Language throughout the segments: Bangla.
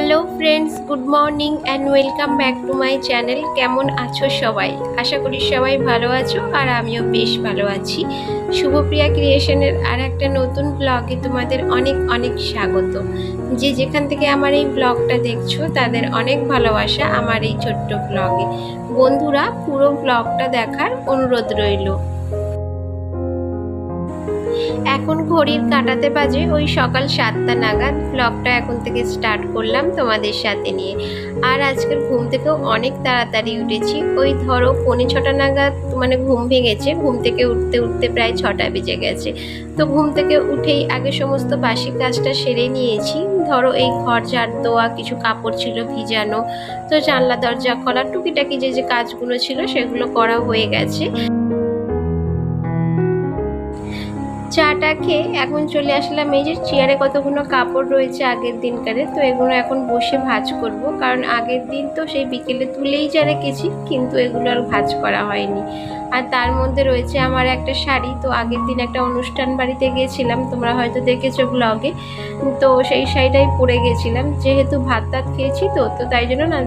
Hello friends, good morning and welcome back to my channel. কেমন আছো সবাই? আশা করি সবাই ভালো আছো আর আমিও বেশ ভালো আছি। শুভপ্রিয়া ক্রিয়েশনের আর একটা নতুন ব্লগে তোমাদের অনেক অনেক স্বাগত। যে যেখান থেকে আমার এই ব্লগটা দেখছো তাদের অনেক ভালোবাসা আমার এই ছোট্ট ব্লগে। বন্ধুরা, পুরো ব্লগটা দেখার অনুরোধ রইল। এখন ঘড়ির কাঁটাতে বাজে ওই সকাল 7টা নাগাদ। ব্লগটা এখন থেকে স্টার্ট করলাম তোমাদের সাথে নিয়ে। আর আজকের ঘুম থেকেও অনেক তাড়াতাড়ি উঠেছি, ওই ধরো 6:45 নাগাদ মানে ঘুম ভেঙেছে। ঘুম থেকে উঠতে উঠতে প্রায় 6টা বেজে গেছে। তো ঘুম থেকে উঠেই আগে সমস্ত বাসি কাজটা সেরে নিয়েছি। ধরো এই ঘর ঝাড় দেওয়া, কিছু কাপড় ছিল ভিজানো, তো জানলা দরজা খোলা, টুকিটাকি যে যে কাজগুলো ছিল সেগুলো করা হয়ে গেছে। চাটা খেয়ে এখন চলে আসলাম, এই যে চেয়ারে কতগুলো কাপড় রয়েছে আগের দিনকারে, তো এগুলো এখন বসে ভাঁজ করব। কারণ আগের দিন তো সেই বিকেলে তুলেই যা রেখেছি, কিন্তু এগুলো আর ভাঁজ করা হয়নি। আর তার মধ্যে রয়েছে আমার একটা শাড়ি, তো আগের দিন একটা অনুষ্ঠান বাড়িতে গিয়েছিলাম, তোমরা হয়তো দেখেছো ব্লগে। তো সেই শাড়িটাই পরে গেছিলাম, যেহেতু ভাত টাত খেয়েছি তো তাই জন্য না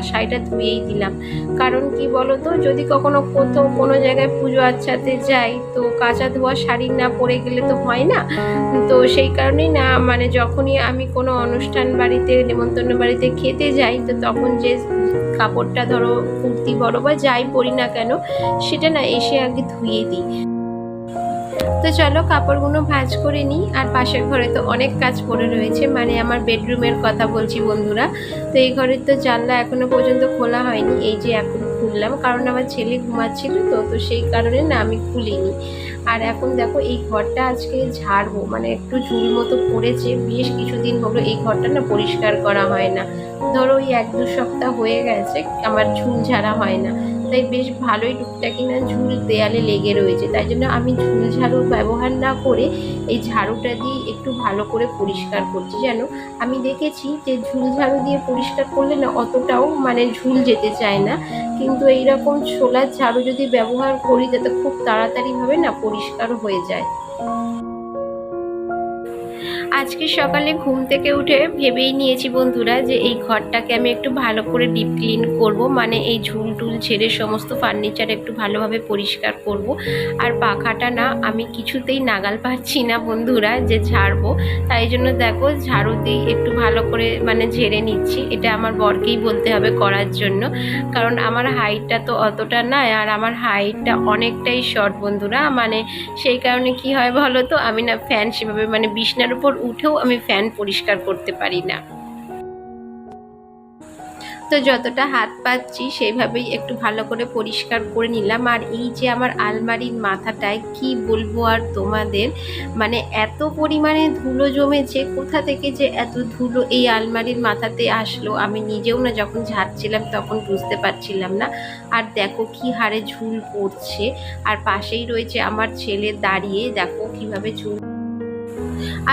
শাড়িটা ধুয়েই দিলাম। কারণ কি বলো তো, যদি কখনো কোথাও কোনো জায়গায় পুজো আচ্ছাতে যাই, তো কাঁচা ধোয়া শাড়ি না পরে গেলে তো হয় না। তো সেই কারণেই না, মানে যখনই আমি কোনো অনুষ্ঠান বাড়িতে, নেমন্তন্ন বাড়িতে খেতে যাই, তো তখন যে কাপড়টা ধরো কুর্তি বলো বা যাই পরি না কেন, সেটা না এসে আগে ধুয়ে দিই। তো চলো কাপড়গুলো ভাঁজ করে নিই। আর পাশের ঘরে তো অনেক কাজ পড়ে রয়েছে, মানে আমার বেডরুমের কথা বলছি বন্ধুরা। তো এই ঘরের তো জানলা এখনো পর্যন্ত খোলা হয়নি, এই যে এখন খুললাম, কারণ আমার ছেলে ঘুমাচ্ছিল তো সেই কারণে না আমি খুলিনি। আর এখন দেখো এই ঘরটা আজকে ঝাড়বো, মানে একটু ঝুল মতো পড়েছে, বেশ কিছুদিন হলো এই ঘরটা না পরিষ্কার করা হয় না। ধরো ওই 1-2 সপ্তাহ হয়ে গেছে আমার ঝুল ঝাড়া হয় না। তাই বেশ ভালোই টুকটাকি না ঝুল দেয়ালে লেগে রয়েছে, তাই জন্য আমি ঝুল ঝাড়ু ব্যবহার না করে এই ঝাড়ুটা দিয়ে একটু ভালো করে পরিষ্কার করছি। জানো, আমি দেখেছি যে ঝুল ঝাড়ু দিয়ে পরিষ্কার করলে না অতটাও মানে ঝুল যেতে চায় না, কিন্তু এইরকম ছোলার ঝাড়ু যদি ব্যবহার করি তাতে খুব তাড়াতাড়িভাবে না পরিষ্কার হয়ে যায়। আজকে সকালে ঘুম থেকে উঠে ভেবেই নিয়েছি বন্ধুরা যে এই ঘরটাকে আমি একটু ভালো করে ডিপ ক্লিন করব, মানে এই ঝুল টুল ছেড়ে সমস্ত ফার্নিচার একটু ভালোভাবে পরিষ্কার করব। আর পাখাটা না আমি কিছুতেই নাগাল পাচ্ছি না বন্ধুরা যে ঝাড়বো, তাই জন্য দেখো ঝাড়ু দিয়ে একটু ভালো করে মানে ঝেড়ে নিচ্ছি। এটা আমার বরকেই বলতে হবে করার জন্য, কারণ আমার হাইটটা তো অতটা নয়, আর আমার হাইটটা অনেকটাই শর্ট বন্ধুরা। মানে সেই কারণে কি হয় বলো তো, আমি না ফ্যান সেভাবে মানে বিছনার উপর উঠেও আমি ফ্যান পরিষ্কার করতে পারি না। তো যতটা হাত পাচ্ছি সেইভাবেই একটু ভালো করে পরিষ্কার করে নিলাম। আর এই যে আমার আলমারির মাথাটায় কি বলবো আর তোমাদের, মানে এত পরিমাণে ধুলো জমেছে, কোথা থেকে যে এত ধুলো এই আলমারির মাথাতে আসলো আমি নিজেও না যখন ঝাড়ছিলাম তখন বুঝতে পারছিলাম না। আর দেখো কি হারে ঝুল পড়ছে, আর পাশেই রয়েছে আমার ছেলে দাঁড়িয়ে, দেখো কিভাবে ঝুল।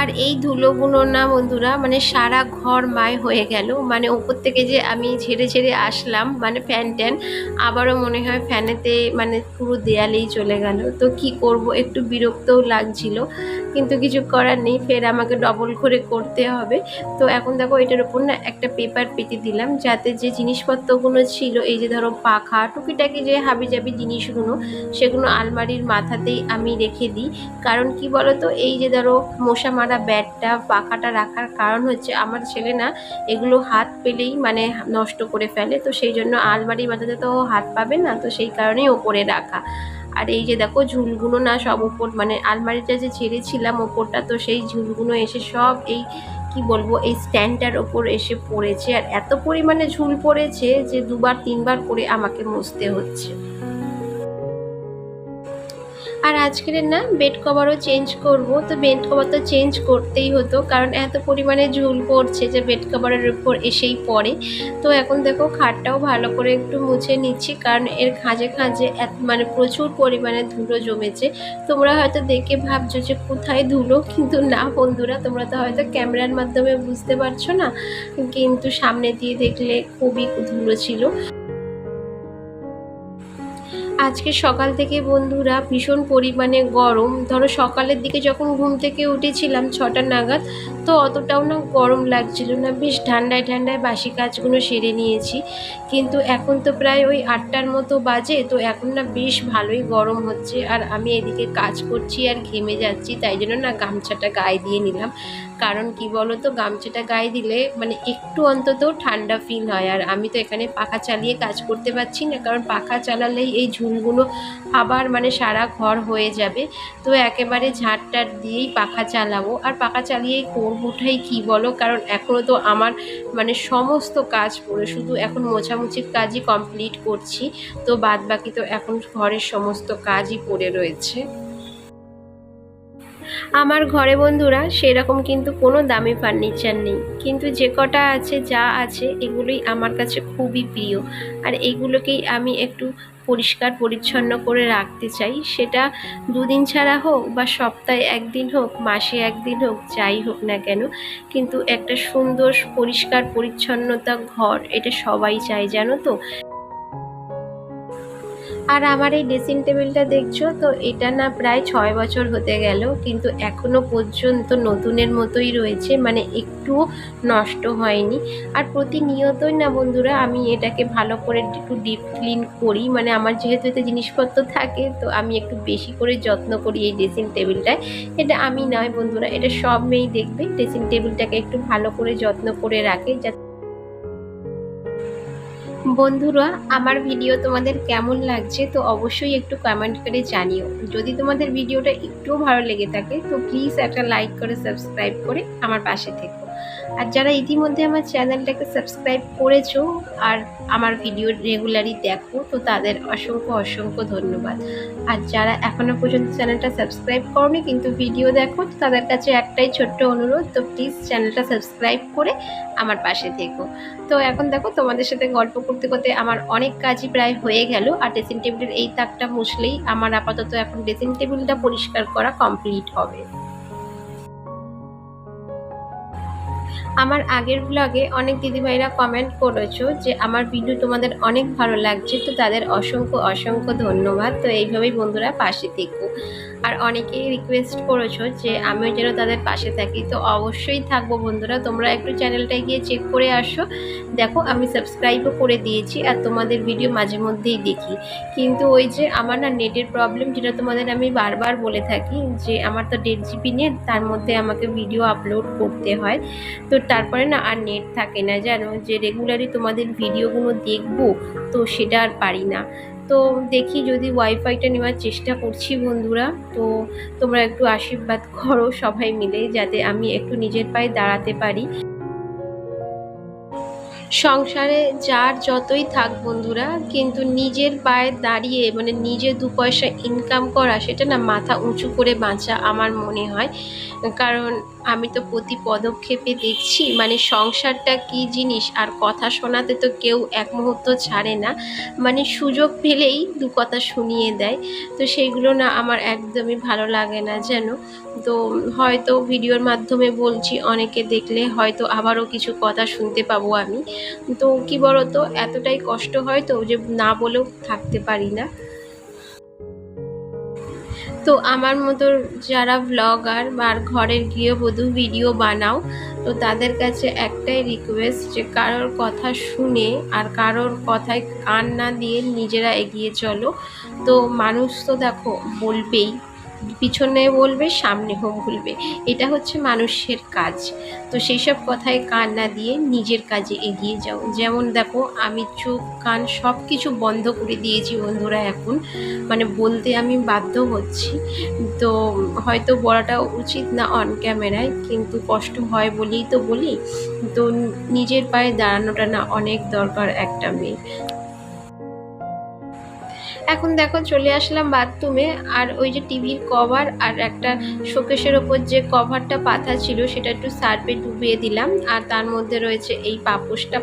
আর এই ধুলোগুলো না বন্ধুরা মানে সারা ঘর মায় হয়ে গেল, মানে উপর থেকে যে আমি ঝেড়ে ঝেড়ে আসলাম মানে ফ্যান ট্যান, আবারও মনে হয় ফ্যানেতে মানে পুরো দেয়ালেই চলে গেল। তো কি করব, একটু বিরক্তও লাগছিল, কিন্তু কিছু করার নেই, ফের আমাকে ডবল করে করতে হবে। তো এখন দেখো এটার উপর না একটা পেপার পেতে দিলাম, যাতে যে জিনিসপত্রগুলো ছিল, এই যে ধরো পাখা টুকিটাকি যে হাবিজাবি জিনিসগুলো, সেগুলো আলমারির মাথাতেই আমি রেখে দিই। কারণ কি বলতো, এই যে ধরো মশা মারা ব্যাটটা পাখাটা রাখার কারণ হচ্ছে আমার ছেলে না এগুলো হাত পেলেই মানে নষ্ট করে ফেলে, তো সেই জন্য আলমারির মাথাতে তো হাত পাবে না, তো সেই কারণেই ওপরে রাখা। আর এই যে দেখো ঝুলগুলো না সব ওপর, মানে আলমারিটা যে ছেড়েছিলাম ওপরটা, তো সেই ঝুলগুলো এসে সব এই কি বলবো এই স্ট্যান্ডটার ওপর এসে পড়েছে। আর এত পরিমাণে ঝুল পড়েছে যে 2-3 বার করে আমাকে মুছতে হচ্ছে। আর আজকের না বেড কভারও চেঞ্জ করব, তো বেড কভার তো চেঞ্জ করতেই হতো, কারণ এত পরিমাণে ঝুল পড়ছে যে বেড কভারের উপর এসেই পড়ে। তো এখন দেখো খাটটাও ভালো করে একটু মুছে নিচ্ছি, কারণ এর খাঁজে খাঁজে মানে প্রচুর পরিমাণে ধুলো জমেছে। তোমরা হয়তো দেখে ভাবছো যে কোথায় ধুলো, কিন্তু না বন্ধুরা, তোমরা তো হয়তো ক্যামেরার মাধ্যমে বুঝতে পারছো না, কিন্তু সামনে দিয়ে দেখলে খুবই ধুলো ছিল। আজকে সকাল থেকে বন্ধুরা ভীষণ পরিমাণে গরম। ধরো সকালের দিকে যখন ঘুম থেকে উঠেছিলাম 6টা নাগাদ, তো অতটাও না গরম লাগছিল না, বেশ ঠান্ডায় ঠান্ডায় বাসি কাজগুলো সেরে নিয়েছি। কিন্তু এখন তো প্রায় ওই 8টার মতো বাজে, তো এখন না বেশ ভালোই গরম হচ্ছে। আর আমি এদিকে কাজ করছি আর ঘেমে যাচ্ছি, তাই জন্য না গামছাটা গায়ে দিয়ে নিলাম। কারণ কি বলো তো, গামছাটা গায়ে দিলে মানে একটু অন্তত ঠান্ডা ফিল হয়। আর আমি তো এখানে পাখা চালিয়ে কাজ করতে পারছি না, কারণ পাখা চালালেই এই ঝুলগুলো আবার মানে সারা ঘর হয়ে যাবে। তো একেবারে ঝাড়টার দিয়েই পাখা চালাবো, আর পাখা চালিয়েই করবোটাই কি বলো, কারণ এখনও তো আমার মানে সমস্ত কাজ পড়ে, শুধু এখন মোছামুছির কাজই কমপ্লিট করছি। তো বাদ বাকি তো এখন ঘরের সমস্ত কাজই পড়ে রয়েছে। আমার ঘরে বন্ধুরা সেরকম কিন্তু কোনো দামি ফার্নিচার নেই, কিন্তু যে কটা আছে যা আছে এগুলোই আমার কাছে খুবই প্রিয়। আর এগুলোকেই আমি একটু পরিষ্কার পরিচ্ছন্ন করে রাখতে চাই, সেটা দুদিন ছাড়া হোক বা সপ্তাহে একদিন হোক, মাসে একদিন হোক, যাই হোক না কেন, কিন্তু একটা সুন্দর পরিষ্কার পরিচ্ছন্নতা ঘর এটা সবাই চায়, জানো তো। আর আমার এই ড্রেসিং টেবিলটা দেখছো তো, এটা না প্রায় 6 বছর হতে গেল, কিন্তু এখনো পর্যন্ত নতুনের মতোই রয়েছে, মানে একটুও নষ্ট হয়নি। আর প্রতিনিয়তই না বন্ধুরা আমি এটাকে ভালো করে একটু ডিপ ক্লিন করি, মানে আমার যেহেতু এতে জিনিসপত্র থাকে তো আমি একটু বেশি করে যত্ন করি এই ড্রেসিং টেবিলটায়। এটা আমি নয় বন্ধুরা, এটা সব মেয়েই দেখবে ড্রেসিং টেবিলটাকে একটু ভালো করে যত্ন করে রাখে। বন্ধুরা, আমার ভিডিও তোমাদের কেমন লাগছে তো অবশ্যই একটু কমেন্ট করে জানিও। যদি তোমাদের ভিডিওটা একটুও ভালো লেগে থাকে তো প্লিজ একটা লাইক করে সাবস্ক্রাইব করে আমার পাশে থেকো। আর যারা ইতিমধ্যে আমার চ্যানেলটাকে সাবস্ক্রাইব করেছো আর আমার ভিডিও রেগুলারই দেখো তো তাদের অসংখ্য অসংখ্য ধন্যবাদ। আর যারা এখনো পর্যন্ত চ্যানেলটা সাবস্ক্রাইব করোনি কিন্তু ভিডিও দেখো, তো তাদের কাছে একটাই ছোট্ট অনুরোধ, তো প্লিজ চ্যানেলটা সাবস্ক্রাইব করে আমার পাশে থেকো। তো এখন দেখো তোমাদের সাথে গল্প করতে করতে আমার অনেক কাজই প্রায় হয়ে গেল। আর ড্রেসিং টেবিলের এই তাকটা মুছলেই আমার আপাতত এখন ড্রেসিং টেবিলটা পরিষ্কার করা কমপ্লিট হবে। আমার আগের ব্লগে অনেক দিদিভাইরা কমেন্ট করেছো যে আমার ভিডিও তোমাদের অনেক ভালো লাগছে, তো তাদের অসংখ্য অসংখ্য ধন্যবাদ। তো এইভাবেই বন্ধুরা পাশে থেকো। আর অনেকেই রিকোয়েস্ট করেছো যে আমিও যেন তাদের পাশে থাকি, তো অবশ্যই থাকবো বন্ধুরা। তোমরা একটু চ্যানেলটায় গিয়ে চেক করে আসো, দেখো আমি সাবস্ক্রাইবও করে দিয়েছি আর তোমাদের ভিডিও মাঝে মধ্যেই দেখি। কিন্তু ওই যে আমার না নেটের প্রবলেম, যেটা তোমাদের আমি বারবার বলে থাকি যে আমার তো 1.5 GB নেট, তার মধ্যে আমাকে ভিডিও আপলোড করতে হয়। তো তারপরে না আর নেট থাকে না, জানো, যে রেগুলারই তোমাদের ভিডিওগুলো দেখবো, তো সেটা আর পারি না। তো দেখি যদি ওয়াইফাইটা নেওয়ার চেষ্টা করছি বন্ধুরা। তো তোমরা একটু আশীর্বাদ করো সবাই মিলে, যাতে আমি একটু নিজের পায়ে দাঁড়াতে পারি। সংসারে যার যতই থাক বন্ধুরা, কিন্তু নিজের পায়ে দাঁড়িয়ে মানে নিজে 2 পয়সা ইনকাম করা, সেটা না মাথা উঁচু করে বাঁচা আমার মনে হয়। কারণ আমি তো প্রতি পদক্ষেপে দেখছি মানে সংসারটা কী জিনিস, আর কথা শোনাতে তো কেউ এক মুহূর্ত ছাড়ে না, মানে সুযোগ পেলেই 2 কথা শুনিয়ে দেয়। তো সেইগুলো না আমার একদমই ভালো লাগে না, যেন। তো হয়তো ভিডিওর মাধ্যমে বলছি, অনেকে দেখলে হয়তো আবারও কিছু কথা শুনতে পাবো আমি। তো কি বলতো, এতটাই কষ্ট হয় তো যে না বলেও থাকতে পারি না। তো আমার মতো যারা ব্লগার বা ঘরের গৃহবধূ ভিডিও বানাও, তো তাদের কাছে একটাই রিকোয়েস্ট যে কারোর কথা শুনে আর কারোর কথায় কান না দিয়ে নিজেরা এগিয়ে চলো। তো মানুষ তো দেখো বলবেই, পিছনে বলবে সামনেও বলবে, এটা হচ্ছে মানুষের কাজ। তো সেই সব কথায় কান না দিয়ে নিজের কাজে এগিয়ে যাও। যেমন দেখো আমি চোখ কান সব কিছু বন্ধ করে দিয়েছি বন্ধুরা এখন, মানে বলতে আমি বাধ্য হচ্ছি। তো হয়তো বলাটা উচিত না অন ক্যামেরায়, কিন্তু কষ্ট হয় বলেই তো বলি। তো নিজের পায়ে দাঁড়ানোটা না অনেক দরকার একটা মেয়ে। এখন দেখো চলে আসলাম বাথরুমে, আর ওই যে টিভির কভার আর একটা শোকেসের ওপর যে কভারটা পাতা ছিল সেটা একটু সার্ফে ডুবিয়ে দিলাম। আর তার মধ্যে রয়েছে এই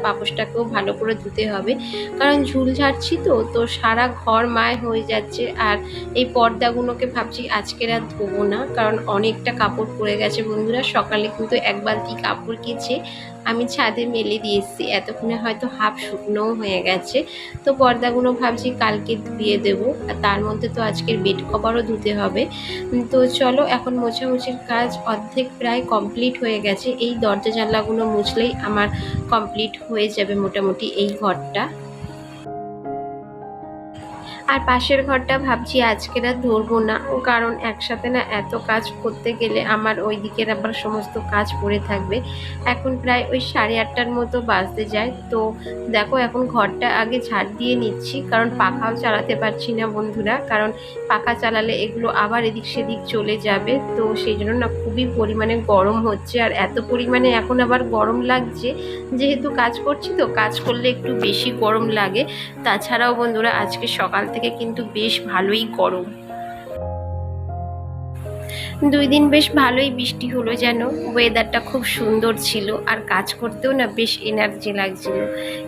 পাপোশটাকেও ভালো করে ধুতে হবে, কারণ ঝুল ঝাড়ছি তো সারা ঘর মায় হয়ে যাচ্ছে। আর এই পর্দাগুলোকে ভাবছি আজকের আর ধোবো না, কারণ অনেকটা কাপড় পড়ে গেছে বন্ধুরা। সকালে কিন্তু 1 বালতি কাপড় কেচে আমি ছাদে মেলে দিয়ে এসেছি, এতক্ষণে হয়তো হাফ শুকনোও হয়ে গেছে। তো পর্দাগুলো ভাবছি কালকে ধুয়ে দেবো, আর তার মধ্যে তো আজকের বেড কভারও ধুতে হবে। তো চলো, এখন মোছামুছির কাজ অর্ধেক প্রায় কমপ্লিট হয়ে গেছে। এই দরজা জানলাগুলো মুছলেই আমার কমপ্লিট হয়ে যাবে মোটামুটি এই ঘরটা। আর পাশের ঘরটা ভাবছি আজকের আর ধরবো না, কারণ একসাথে না এত কাজ করতে গেলে আমার ওই দিকের আবার সমস্ত কাজ পড়ে থাকবে। এখন প্রায় ওই 8:30টার মতো বাজতে যায়। তো দেখো, এখন ঘরটা আগে ঝাড় দিয়ে নিচ্ছি, কারণ পাখাও চালাতে পারছি না বন্ধুরা, কারণ পাখা চালালে এগুলো আবার এদিক সেদিক চলে যাবে। তো সেই জন্য না খুবই পরিমাণে গরম হচ্ছে, আর এত পরিমাণে এখন আবার গরম লাগছে, যেহেতু কাজ করছি তো কাজ করলে একটু বেশি গরম লাগে। তাছাড়াও বন্ধুরা আজকে সকাল থেকে কিন্তু বেশ ভালোই গরম। 2 দিন বেশ ভালোই বৃষ্টি হলো, যেন ওয়েদারটা খুব সুন্দর ছিল, আর কাজ করতেও না বেশ এনার্জি লাগছিল।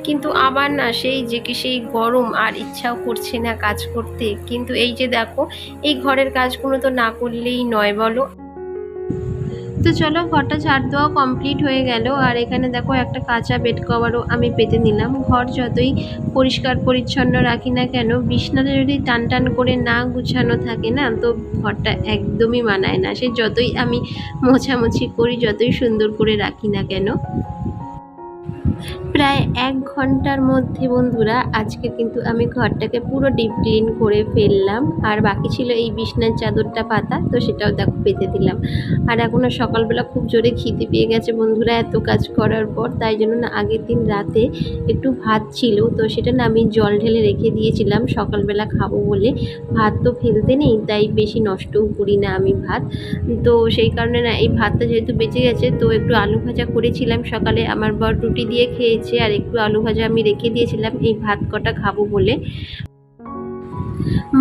কিন্তু আবার না সেই গরম, আর ইচ্ছাও করছে না কাজ করতে। কিন্তু এই যে দেখো, এই ঘরের কাজগুলো তো না করলেই নয় বলো। তো চলো, ঘরটা ঝাড় দেওয়া কমপ্লিট হয়ে গেল, আর এখানে দেখো একটা কাঁচা বেড কভারও আমি পেতে নিলাম। ঘর যতই পরিষ্কার পরিচ্ছন্ন রাখি না কেন, বিছনাটা যদি টান টান করে না গুছানো থাকে না, তো ঘরটা একদমই মানায় না। সে যতই আমি মোছামুছি করি, যতই সুন্দর করে রাখি না কেন। প্রায় 1 ঘন্টার মধ্যে বন্ধুরা আজকে কিন্তু আমি ঘরটাকে পুরো ডিপ ক্লিন করে ফেললাম, আর বাকি ছিল এই বিছনার চাদরটা পাতা, তো সেটাও দেখো পেতে দিলাম। আর এখনও সকালবেলা খুব জোরে খিদে পেয়ে গেছে বন্ধুরা এত কাজ করার পর, তাই জন্য না আগের দিন রাতে একটু ভাত ছিল, তো সেটা না আমি জল ঢেলে রেখে দিয়েছিলাম সকালবেলা খাবো বলে। ভাত তো ফেলতে নেই, তাই বেশি নষ্টও করি না আমি ভাত। তো সেই কারণে না এই ভাতটা যেহেতু বেঁচে গেছে, তো একটু আলু ভাজা করেছিলাম সকালে, আমার বর রুটি দিয়ে খেয়েছে, আর একটু আলু ভাজা আমি রেখে দিয়েছিলাম এই ভাত কটা খাবো বলে।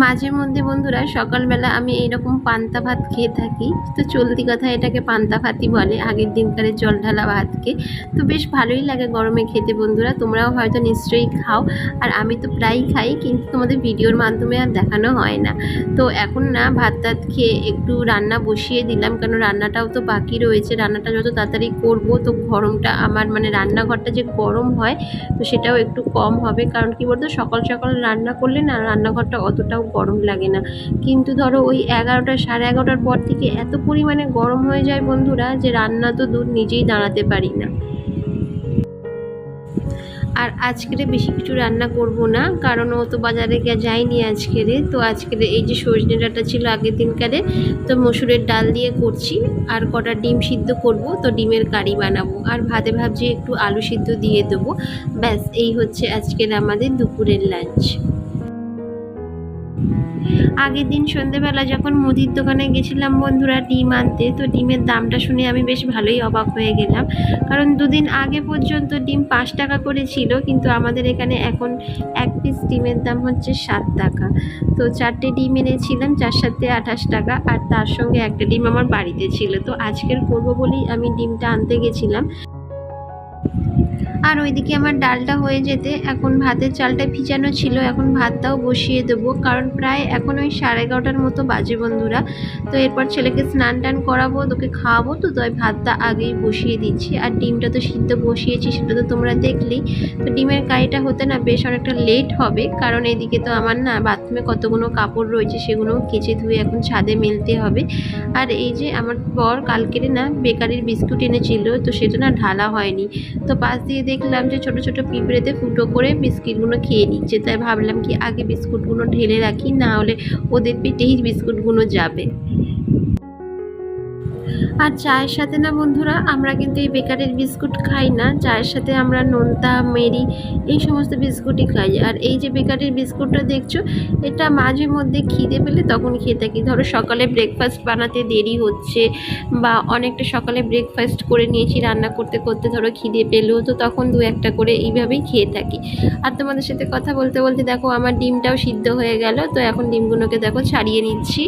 মাঝে মধ্যে বন্ধুরা সকালবেলা আমি এইরকম পান্তা ভাত খেয়ে থাকি, তো চলতি কথা এটাকে পান্তা ভাতই বলে, আগের দিনকারের জল ঢালা ভাতকে। তো বেশ ভালোই লাগে গরমে খেতে বন্ধুরা, তোমরাও হয়তো নিশ্চয়ই খাও, আর আমি তো প্রায়ই খাই, কিন্তু তোমাদের ভিডিওর মাধ্যমে আর দেখানো হয় না। তো এখন না ভাত টাত খেয়ে একটু রান্না বসিয়ে দিলাম, কারণ রান্নাটাও তো বাকি রয়েছে। রান্নাটা যত তাড়াতাড়ি করবো, তো গরমটা আমার মানে রান্নাঘরটা যে গরম হয়, তো সেটাও একটু কম হবে। কারণ কি বলতো, সকাল সকাল রান্না করলে না রান্নাঘরটা অতটাও গরম লাগে না, কিন্তু ধরো ওই 11টা 11:30টার পর থেকে এত পরিমাণে গরম হয়ে যায় বন্ধুরা, যে রান্না তো দূর, নিজেই দাঁড়াতে পারি না। আর আজকেরে বেশি কিছু রান্না করব না, কারণ ও তো বাজারে যায়নি আজকেরে। তো আজকেরে এই যে সজনে ডাঁটা ছিল আগের দিনকারে, তো মসুরের ডাল দিয়ে করছি, আর কটা ডিম সিদ্ধ করব, তো ডিমের কারি বানাবো, আর ভাতে ভাবছি একটু আলু সিদ্ধ দিয়ে দেবো। ব্যাস, এই হচ্ছে আজকের আমাদের দুপুরের লাঞ্চ। আগের দিন সন্ধ্যেবেলা যখন মুদির দোকানে গেছিলাম বন্ধুরা ডিম আনতে, তো ডিমের দামটা শুনে আমি বেশ ভালোই অবাক হয়ে গেলাম, কারণ 2 দিন আগে পর্যন্ত ডিম 5 টাকা করে ছিল, কিন্তু আমাদের এখানে এখন 1 পিস ডিমের দাম হচ্ছে 7 টাকা। তো 4টে ডিম এনেছিলাম, 4 7 28 টাকা, আর তার সঙ্গে একটা ডিম আমার বাড়িতে ছিল। তো আজকের করবো বলেই আমি ডিমটা আনতে গেছিলাম। আর ওইদিকে আমার ডালটা হয়ে যেতে এখন ভাতের চালটা ভিজানো ছিল, এখন ভাতটাও বসিয়ে দেবো, কারণ প্রায় এখন ওই 11:30টার মতো বাজে বন্ধুরা। তো এরপর ছেলেকে স্নান টান করাবো, তোকে খাওয়াবো, তো তাই ভাতটা আগেই বসিয়ে দিচ্ছি। আর ডিমটা তো সিদ্ধ বসিয়েছি, সেটা তো তোমরা দেখলেই। তো ডিমের কারিটা হতে না বেশ অনেকটা লেট হবে, কারণ এদিকে তো আমার না বাথরুমে কতগুলো কাপড় রয়েছে, সেগুলোও কেচে ধুয়ে এখন ছাদে মেলতে হবে। আর এই যে আমার বর কালকের না বেকারির বিস্কুট এনেছিল, তো সেটা না ঢালা হয়নি, তো পাশ দিয়ে দেখলাম যে ছোট ছোট পিঁপড়েতে ফুটো করে বিস্কিটগুলো খেয়ে নিচ্ছে, তাই ভাবলাম কি আগে বিস্কুটগুলো ঢেলে রাখি, না হলে ওদের পেটেই বিস্কুটগুলো যাবে। আর চায়ের সাথে না বন্ধুরা আমরা কিন্তু এই বেকারির বিস্কুট খাই না, চায়ের সাথে আমরা নোনতা, মেরি এই সমস্ত বিস্কুটই খাই। আর এই যে বেকারির বিস্কুটটা দেখছো, এটা মাঝে মধ্যে খিদে পেলে তখন খেয়ে থাকি। ধরো সকালে ব্রেকফাস্ট বানাতে দেরি হচ্ছে, বা অনেকটা সকালে ব্রেকফাস্ট করে নিয়েছি, রান্না করতে করতে ধরো খিদে পেলো, তো তখন 2-1টা করে এইভাবেই খেয়ে থাকি। আর তোমাদের সাথে কথা বলতে বলতে দেখো আমার ডিমটাও সিদ্ধ হয়ে গেল, তো এখন ডিমগুলোকে দেখো ছাড়িয়ে নিচ্ছি।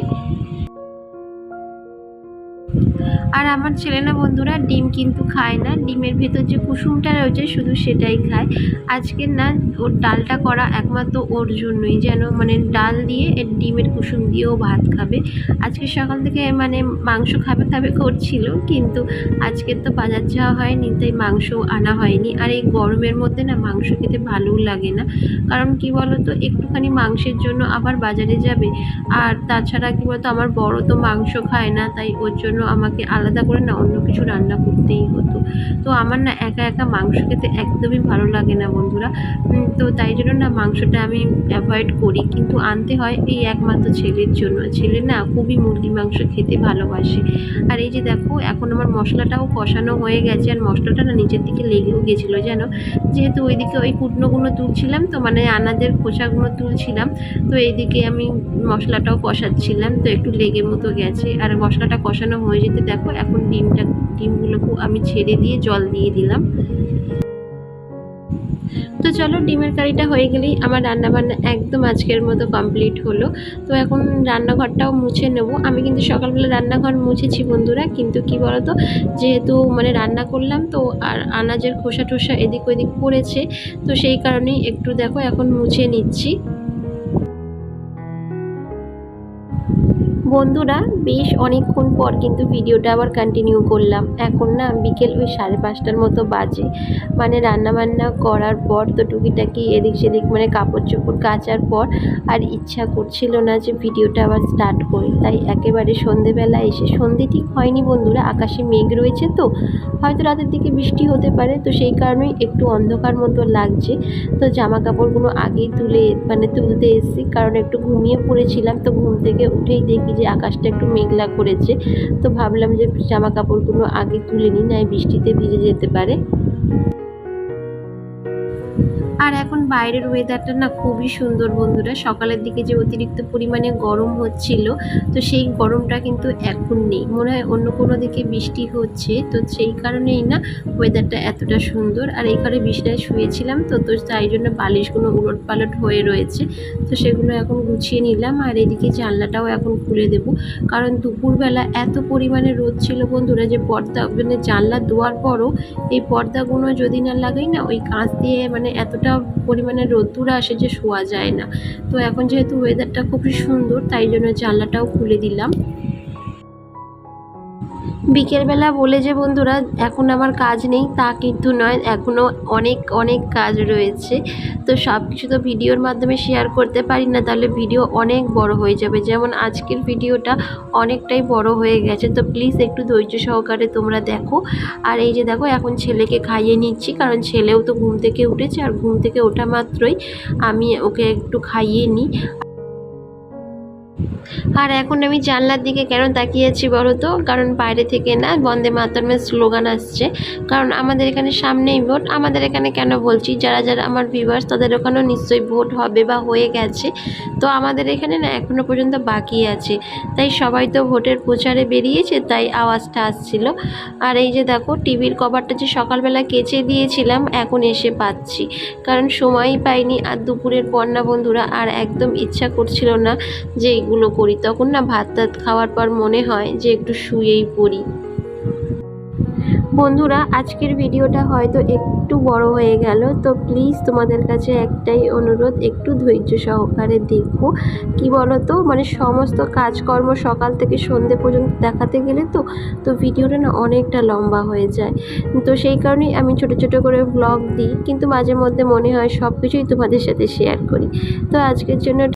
আর আমার ছেলে না বন্ধুরা ডিম কিন্তু খায় না, ডিমের ভেতর যে কুসুমটা রয়েছে শুধু সেটাই খায়। আজকে না ওর ডালটা করা একমাত্র ওর জন্যই, যেন মানে ডাল দিয়ে ডিমের কুসুম দিয়েও ভাত খাবে। আজকে সকাল থেকে মানে মাংস খাবে খাবে করছিল, কিন্তু আজকে তো বাজার যাওয়া হয়নি তাই মাংসও আনা হয়নি। আর এই গরমের মধ্যে না মাংস খেতে ভালোও লাগে না, কারণ কি বলো তো একটুখানি মাংসের জন্য আবার বাজারে যাবে। আর তাছাড়া কি বলতো আমার বড় তো মাংস খায় না, তাই ওর জন্য আমাকে আলাদা করে না অন্য কিছু রান্না করতেই হতো। তো আমার না একা একা মাংস খেতে একদমই ভালো লাগে না বন্ধুরা। তো তাই জন্য না মাংসটা আমি অ্যাভয়েড করি, কিন্তু আনতে হয় এই একমাত্র ছেলের জন্য। ছেলে না খুবই মুরগি মাংস খেতে ভালোবাসে। আর এই যে দেখো এখন আমার মশলাটাও কষানো হয়ে গেছে, আর মশলাটা না নিচের দিকে লেগেও গেছিলো যেন, যেহেতু ওইদিকে ওই কুটনোগুলো তুলছিলাম, তো মানে আনাজের খোসাগুলো তুলছিলাম, তো এইদিকে আমি মশলাটাও কষাচ্ছিলাম, তো একটু লেগে মতো গেছে। আর মশলাটা কষানো হয়ে যেতে দেখো এখন ডিমগুলোকেও আমি ছেড়ে দিয়ে জল দিয়ে দিলাম। তো চলো ডিমের কারিটা হয়ে গেলেই আমার রান্নাবান্না একদম আজকের মতো কমপ্লিট হলো। তো এখন রান্নাঘরটাও মুছে নেব। আমি কিন্তু সকালবেলা রান্নাঘর মুছেছি বন্ধুরা, কিন্তু কি বলতো যেহেতু মানে রান্না করলাম তো আর আনাজের খোসা টোসা এদিক ওদিক পড়েছে, তো সেই কারণেই একটু দেখো এখন মুছে নিচ্ছি। বন্ধুরা বেশ অনেকক্ষণ পর কিন্তু ভিডিওটা আবার কন্টিনিউ করলাম। এখন না বিকেল ওই 5:30টার মতো বাজে, মানে রান্নাবান্না করার পর তো টুকিটাকি এদিক সেদিক মানে কাপড় চোপড় কাচার পর আর ইচ্ছা করছিল না যে ভিডিওটা আবার স্টার্ট করি, তাই একেবারে সন্ধেবেলা এসে, সন্ধে ঠিক হয়নি বন্ধুরা, আকাশে মেঘ রয়েছে, তো হয়তো রাতের দিকে বৃষ্টি হতে পারে, তো সেই কারণেই একটু অন্ধকার মতো লাগছে। তো জামা কাপড়গুলো আগেই তুলতে এসেছি, কারণ একটু ঘুমিয়ে পড়েছিলাম, তো ঘুম থেকে উঠেই দেখি যে আকাশটা একটু মেঘলা করেছে, তো ভাবলাম যে জামা কাপড়গুলো আগে তুলে নিই, না বৃষ্টিতে ভিজে যেতে পারে। আর এখন বাইরের ওয়েদারটা না খুবই সুন্দর বন্ধুরা। সকালের দিকে যে অতিরিক্ত পরিমাণে গরম হচ্ছিল, তো সেই গরমটা কিন্তু এখন নেই, মনে হয় অন্য কোনো দিকে বৃষ্টি হচ্ছে, তো সেই কারণেই না ওয়েদারটা এতটা সুন্দর। আর এই ঘরে বিছানায় শুয়েছিলাম তো তাই জন্য বালিশগুলো উলট পালট হয়ে রয়েছে, তো সেগুলো এখন গুছিয়ে নিলাম। আর এদিকে জানলাটাও এখন খুলে দেব, কারণ দুপুরবেলা এত পরিমাণে রোদ ছিল বন্ধুরা যে পর্দা মানে জানলা দেওয়ার পরও এই পর্দাগুলো যদি না লাগাই না ওই কাঁচ দিয়ে মানে এতটা পরিমাণে রোদ্দুর আসে যে শোয়া যায় না। তো এখন যেহেতু ওয়েদারটা খুবই সুন্দর তাই জন্য জানলাটাও খুলে দিলাম। বিকেলবেলা বলে যে বন্ধুরা এখন আমার কাজ নেই তা কিন্তু নয়, এখনও অনেক অনেক কাজ রয়েছে। তো সব কিছু তো ভিডিওর মাধ্যমে শেয়ার করতে পারি না, তাহলে ভিডিও অনেক বড় হয়ে যাবে। যেমন আজকের ভিডিওটা অনেকটাই বড় হয়ে গেছে, তো প্লিজ একটু ধৈর্য সহকারে তোমরা দেখো। আর এই যে দেখো এখন ছেলেকে খাইয়ে নিচ্ছি, কারণ ছেলেও তো ঘুম থেকে উঠেছে, আর ঘুম থেকে ওঠা মাত্রই আমি ওকে একটু খাইয়ে নিই। আর এখন আমি জানলার দিকে কেন তাকিয়েছি বলো তো, কারণ বাইরে থেকে না বন্দে মাতরমের স্লোগান আসছে, কারণ আমাদের এখানে সামনেই ভোট। আমাদের এখানে কেন বলছি, যারা যারা আমার ভিউয়ার্স তাদের ওখানেও নিশ্চয়ই ভোট হবে বা হয়ে গেছে, তো আমাদের এখানে না এখনও পর্যন্ত বাকি আছে, তাই সবাই তো ভোটের প্রচারে বেরিয়েছে, তাই আওয়াজটা আসছিল। আর এই যে দেখো টিভির কভারটা যে সকালবেলা কেচে দিয়েছিলাম এখন এসে পাচ্ছি, কারণ সময়ই পাইনি। আর দুপুরের পর না বন্ধুরা আর একদম ইচ্ছা করছিল না যে এগুলো করি, তখন না ভাত টাত খাওয়ার পর মনে হয় যে একটু শুয়েই পড়ি। বন্ধুরা আজকের ভিডিওটা হয়তো একটু বড় হয়ে গেল, তো প্লিজ তোমাদের কাছে একটাই অনুরোধ, একটু ধৈর্য সহকারে দেখো। কি বলো তো মানে সমস্ত কাজকর্ম সকাল থেকে সন্ধে পর্যন্ত দেখাতে গেলে তো ভিডিওটা না অনেকটা লম্বা হয়ে যায়, তো সেই কারণেই আমি ছোট ছোট করে ব্লগ দিই, কিন্তু মাঝে মধ্যে মনে হয় সব কিছুই তোমাদের সাথে শেয়ার করি। তো আজকের জন্য